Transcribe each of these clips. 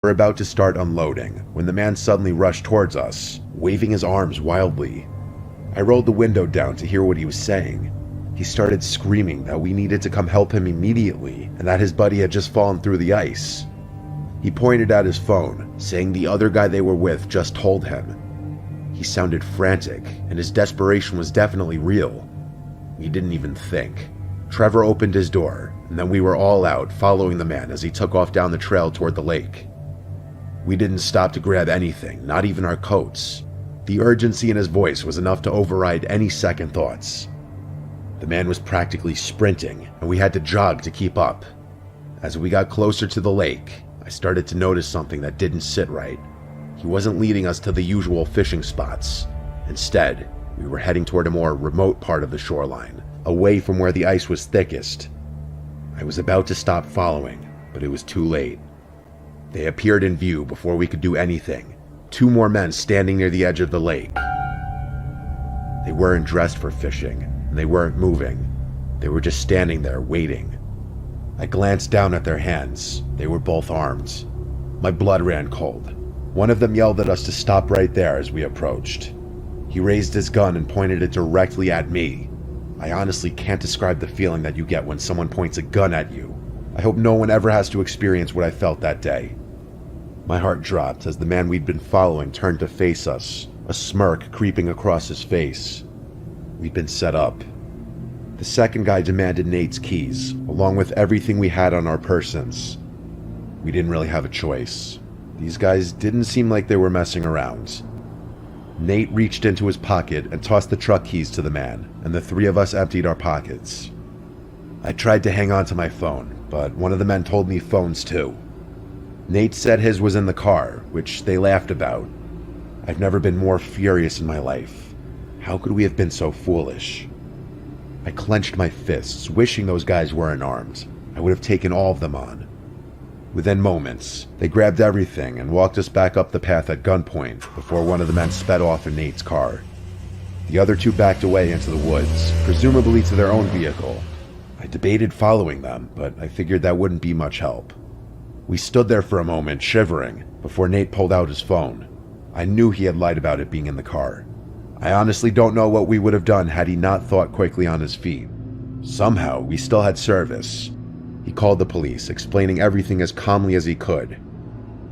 were about to start unloading when the man suddenly rushed towards us, waving his arms wildly. I rolled the window down to hear what he was saying. He started screaming that we needed to come help him immediately and that his buddy had just fallen through the ice. He pointed at his phone, saying the other guy they were with just told him. He sounded frantic, and his desperation was definitely real. We didn't even think. Trevor opened his door, and then we were all out following the man as he took off down the trail toward the lake. We didn't stop to grab anything, not even our coats. The urgency in his voice was enough to override any second thoughts. The man was practically sprinting, and we had to jog to keep up. As we got closer to the lake, I started to notice something that didn't sit right. He wasn't leading us to the usual fishing spots. Instead, we were heading toward a more remote part of the shoreline, away from where the ice was thickest. I was about to stop following, but it was too late. They appeared in view before we could do anything. 2 more men standing near the edge of the lake. They weren't dressed for fishing, and they weren't moving. They were just standing there, waiting. I glanced down at their hands. They were both armed. My blood ran cold. One of them yelled at us to stop right there as we approached. He raised his gun and pointed it directly at me. I honestly can't describe the feeling that you get when someone points a gun at you. I hope no one ever has to experience what I felt that day. My heart dropped as the man we'd been following turned to face us, a smirk creeping across his face. We'd been set up. The second guy demanded Nate's keys, along with everything we had on our persons. We didn't really have a choice. These guys didn't seem like they were messing around. Nate reached into his pocket and tossed the truck keys to the man, and the 3 of us emptied our pockets. I tried to hang on to my phone, but one of the men told me phones too. Nate said his was in the car, which they laughed about. I've never been more furious in my life. How could we have been so foolish? I clenched my fists, wishing those guys weren't armed. I would have taken all of them on. Within moments, they grabbed everything and walked us back up the path at gunpoint before one of the men sped off in Nate's car. The other 2 backed away into the woods, presumably to their own vehicle. I debated following them, but I figured that wouldn't be much help. We stood there for a moment, shivering, before Nate pulled out his phone. I knew he had lied about it being in the car. I honestly don't know what we would have done had he not thought quickly on his feet. Somehow, we still had service. He called the police, explaining everything as calmly as he could.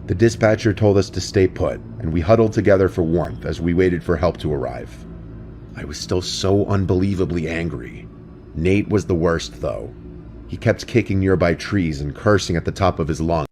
The dispatcher told us to stay put, and we huddled together for warmth as we waited for help to arrive. I was still so unbelievably angry. Nate was the worst, though. He kept kicking nearby trees and cursing at the top of his lungs.